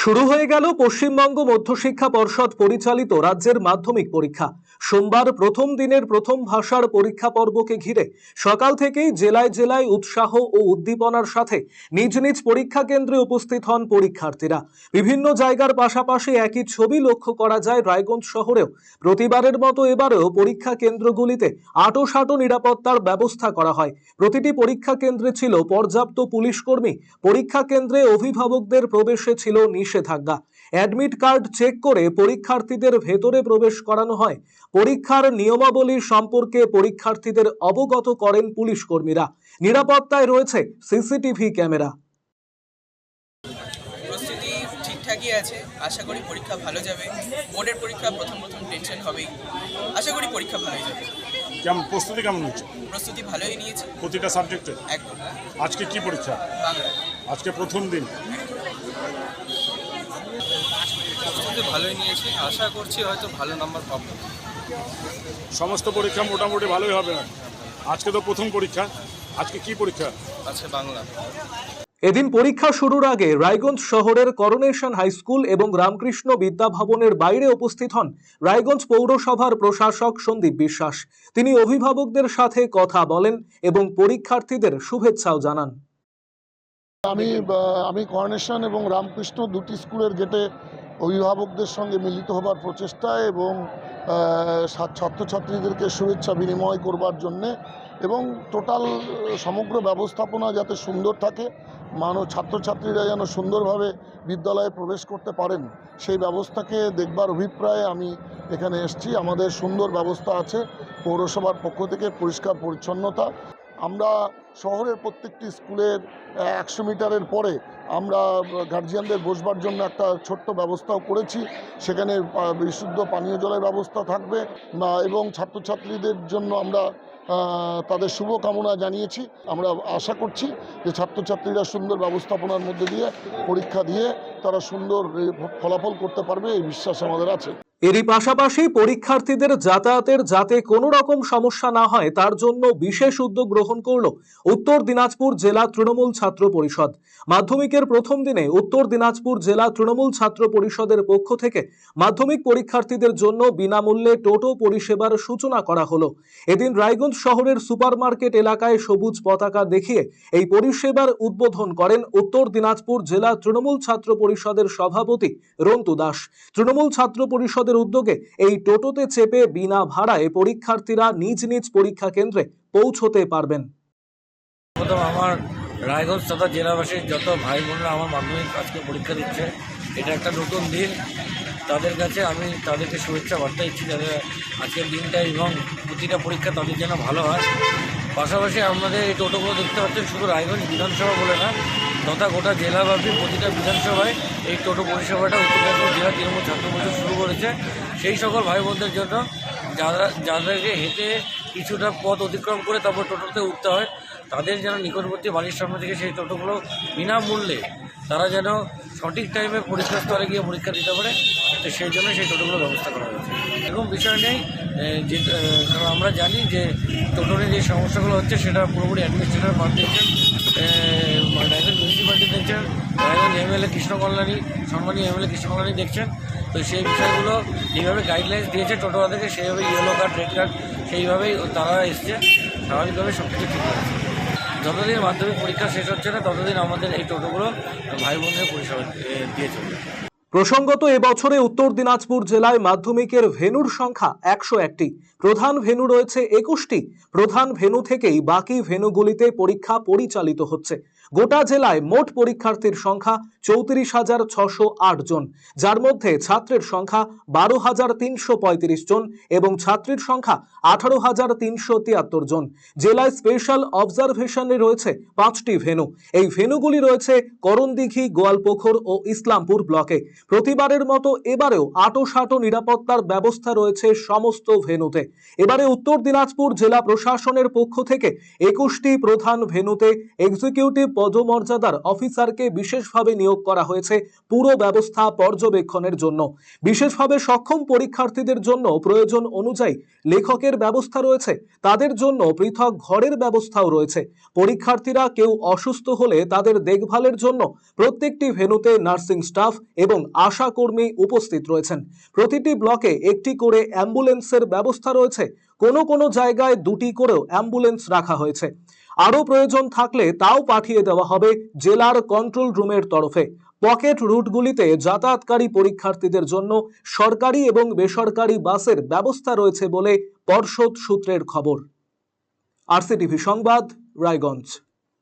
শুরু হয়ে গেল পশ্চিমবঙ্গ মধ্যশিক্ষা পর্ষদ পরিচালিত রাজ্যের মাধ্যমিক পরীক্ষা। সোমবার প্রথম দিনের প্রথম ভাষার পরীক্ষা পর্বকে ঘিরে সকাল থেকেই জেলায় জেলায় উৎসাহ ও উদ্দীপনার সাথে নিজ নিজ পরীক্ষা কেন্দ্রে উপস্থিত হন পরীক্ষার্থীরা। বিভিন্ন জায়গার পাশাপাশি একই ছবি লক্ষ্য করা যায় রায়গঞ্জ শহরেও। প্রতিবারের মতো এবারেও পরীক্ষা কেন্দ্রগুলিতে আঁটোসাঁটো নিরাপত্তার ব্যবস্থা করা হয়। প্রতিটি পরীক্ষা কেন্দ্রে ছিল পর্যাপ্ত পুলিশ কর্মী। পরীক্ষা কেন্দ্রে অভিভাবকদের প্রবেশে ছিল নিষেধাজ্ঞা। অ্যাডমিট কার্ড চেক করে পরীক্ষার্থীদের ভেতরে প্রবেশ করানো হয়। পরীক্ষার নিয়মাবলী সম্পর্কে পরীক্ষার্থীদের অবগত করেন পুলিশ কর্মীরা। নিরাপত্তায় রয়েছে সিসিটিভি ক্যামেরা। প্রস্তুতি ঠিকঠাকই আছে, আশা করি পরীক্ষা ভালো যাবে। বোর্ডের পরীক্ষা প্রথম টেনশন হবেই, আশা করি পরীক্ষা ভালোই যাবে। কেমন প্রস্তুতি কেমন হচ্ছে? প্রস্তুতি ভালোই নিয়েছি প্রতিটা সাবজেক্টে। একদম। আজকে কি পরীক্ষা? বাংলা। আজকে প্রথম দিন। প্রস্তুতি ভালোই নিয়েছি, আশা করছি হয়তো ভালো নাম্বার পাবো। সমস্ত পরীক্ষা মোটামুটি ভালোই হবে না? আজকে তো প্রথম পরীক্ষা, আজকে কি পরীক্ষা? আজকে বাংলা। এদিন পরীক্ষা শুরুর আগে রায়গঞ্জ শহরের করোনেশন হাই স্কুল এবং রামকৃষ্ণ বিদ্যা ভবনের বাইরে উপস্থিত হন রায়গঞ্জ পৌরসভার প্রশাসক সন্দীপ বিশ্বাস। তিনি অভিভাবকদের সাথে কথা বলেন এবং পরীক্ষার্থীদের শুভেচ্ছাও জানান। আমি করোনেশন এবং রামকৃষ্ণ দুটি স্কুলের গেটে অভিভাবকদের সঙ্গে মিলিত হবার প্রচেষ্টায় এবং ছাত্রছাত্রীদেরকে শুভেচ্ছা বিনিময় করবার জন্যে এবং টোটাল সমগ্র ব্যবস্থাপনা যাতে সুন্দর থাকে, ছাত্রছাত্রীরা যেন সুন্দরভাবে বিদ্যালয়ে প্রবেশ করতে পারেন সেই ব্যবস্থাকে দেখবার অভিপ্রায়ে আমি এখানে এসেছি। আমাদের সুন্দর ব্যবস্থা আছে পৌরসভার পক্ষ থেকে, পরিষ্কার পরিচ্ছন্নতা। আমরা শহরের প্রত্যেকটি স্কুলের 100 মিটারের পরে আমরা গার্জিয়ানদের বসবার জন্য একটা ছোট্ট ব্যবস্থাও করেছি। সেখানে বিশুদ্ধ পানীয় জলের ব্যবস্থা থাকবে এবং ছাত্রছাত্রীদের জন্য আমরা তাদের শুভকামনা জানিয়েছি। আমরা আশা করছি যে ছাত্রছাত্রীরা সুন্দর ব্যবস্থাপনার মধ্যে দিয়ে পরীক্ষা দিয়ে তারা সুন্দর ফলাফল করতে পারবে, এই বিশ্বাস আমাদের আছে। এরই পাশাপাশি পরীক্ষার্থীদের যাতায়াতের যাতে কোনো রকম সমস্যা না হয় তার জন্য বিশেষ উদ্যোগ গ্রহণ করল উত্তর দিনাজপুর জেলা তৃণমূল ছাত্র পরিষদ। মাধ্যমিকের প্রথম দিনে উত্তর দিনাজপুর জেলা তৃণমূল ছাত্র পরিষদের পক্ষ থেকে মাধ্যমিক পরীক্ষার্থীদের জন্য বিনামূল্যে টোটো পরিষেবার সূচনা করা হলো। এদিন রায়গঞ্জ শহরের সুপারমার্কেট এলাকায় সবুজ পতাকা দেখিয়ে এই পরিষেবার উদ্বোধন করেন উত্তর দিনাজপুর জেলা তৃণমূল ছাত্র পরিষদের সভাপতি রন্তু দাস। তৃণমূল ছাত্র পরিষদ উদ্যোগে এই টোটোতে চেপে বিনা ভাড়ায় পরীক্ষার্থীরা নিজ নিজ পরীক্ষা কেন্দ্রে পৌঁছতে পারবেন। প্রথম আমার রায়গঞ্জ তথা জেলাবাসীর যত ভাই বোনরা আমার মাধ্যমিক আজকে পরীক্ষা দিচ্ছে, এটা একটা নতুন দিন। তাদের কাছে আমি তাদেরকে শুভেচ্ছা বার্তা দিচ্ছি যাদের আজকের দিনটা এবং প্রতিটা পরীক্ষা তাদের যেন ভালো হয়। পাশাপাশি আমাদের এই টোটোগুলো দেখতে পাচ্ছেন শুধু রায়গঞ্জ বিধানসভা বলে না, তথা গোটা জেলাব্যাপী প্রতিটা বিধানসভায় এই টোটো পরিষেবাটা উত্তর দিনাজপুর জেলা তৃণমূল ছাত্র পরিষদ শুরু করেছে। সেই সকল ভাই বোনদের জন্য যাদেরকে হেঁটে কিছুটা পথ অতিক্রম করে তারপর টোটোতে উঠতে হয়, তাদের যেন নিকটবর্তী বাড়ির সামনে থেকে সেই টোটোগুলো বিনামূল্যে তারা যেন সঠিক টাইমে পরীক্ষা স্থলে গিয়ে পরীক্ষা দিতে পারে, তো সেই জন্য সেই টোটোগুলোর ব্যবস্থা করা হয়েছে। এরকম বিষয় নেই যে, কারণ আমরা জানি যে টোটোরে যে সমস্যাগুলো হচ্ছে সেটা পুরোপুরি অ্যাডমিনিস্ট্রেটর বাদ দিচ্ছেন, রায়গঞ্জ মিউনিসিপ্যালিটি দেখছেন, রায়গঞ্জ এমএলএ কৃষ্ণকল্যাণী, সম্মানীয় এমএলএ কৃষ্ণকল্যাণী দেখছেন। তো সেই বিষয়গুলো যেভাবে গাইডলাইন্স দিয়েছে টোটোওয়ালাদেরকে সেইভাবে ইয়েলো কার্ড রেড কার্ড সেইভাবেই তারা এসছে, স্বাভাবিকভাবে সব কিছু ঠিক আছে। যতদিন মাধ্যমিক পরীক্ষা শেষ হচ্ছে না ততদিন আমাদের এই টোটোগুলো ভাই বোনদের পরিষেবা দিয়ে চলবে। প্রসঙ্গত এবছরে উত্তর দিনাজপুর জেলায় মাধ্যমিকের ভেন্যুর সংখ্যা 101টি। প্রধান ভেন্যু রয়েছে 21টি। প্রধান ভেন্যু থেকেই বাকি ভেন্যুগুলিতে পরীক্ষা পরিচালিত হচ্ছে। গোটা জেলায় মোট পরীক্ষার্থীর সংখ্যা 34,608 জন, যার মধ্যে ছাত্রের সংখ্যা 12,335 জন এবং ছাত্রীর সংখ্যা 18,373 জন। জেলায় স্পেশাল অবজারভেশনে রয়েছে 5টি ভেন্যু। এই ভেন্যুগুলি রয়েছে করণদিঘি, গোয়ালপুকুর ও ইসলামপুর ব্লকে। প্রতিবারের মতো এবারেও আঁটোসাঁটো নিরাপত্তার ব্যবস্থা রয়েছে সমস্ত ভেন্যুতে। এবারে উত্তর দিনাজপুর জেলা প্রশাসনের পক্ষ থেকে 21টি প্রধান ভেন্যুতে এক্সিকিউটিভ পদমর্যাদার অফিসারকে বিশেষভাবে নিয়োগ করা হয়েছে পুরো ব্যবস্থা পর্যবেক্ষণের জন্য। বিশেষভাবে সক্ষম পরীক্ষার্থীদের জন্য প্রয়োজন অনুযায়ী লেখকের ব্যবস্থা রয়েছে, তাদের জন্য পৃথক ঘরের ব্যবস্থাও রয়েছে। পরীক্ষার্থীরা কেউ অসুস্থ হলে তাদের দেখভালের জন্য প্রত্যেকটি ভেন্যুতে নার্সিং স্টাফ এবং আশা কর্মী উপস্থিত রয়েছেন। প্রতিটি ব্লকে একটি করে অ্যাম্বুলেন্সের ব্যবস্থা রয়েছে, কোনো জায়গায় 2টি করেও অ্যাম্বুলেন্স রাখা হয়েছে। আরও প্রয়োজন থাকলে তাও পাঠিয়ে দেওয়া হবে জেলার কন্ট্রোল রুমের তরফে। পকেট রুটগুলিতে যাতায়াতকারী পরীক্ষার্থীদের জন্য সরকারি এবং বেসরকারি বাসের ব্যবস্থা রয়েছে বলে পর্ষদ সূত্রের খবর। আরসিটিভি সংবাদ, রায়গঞ্জ।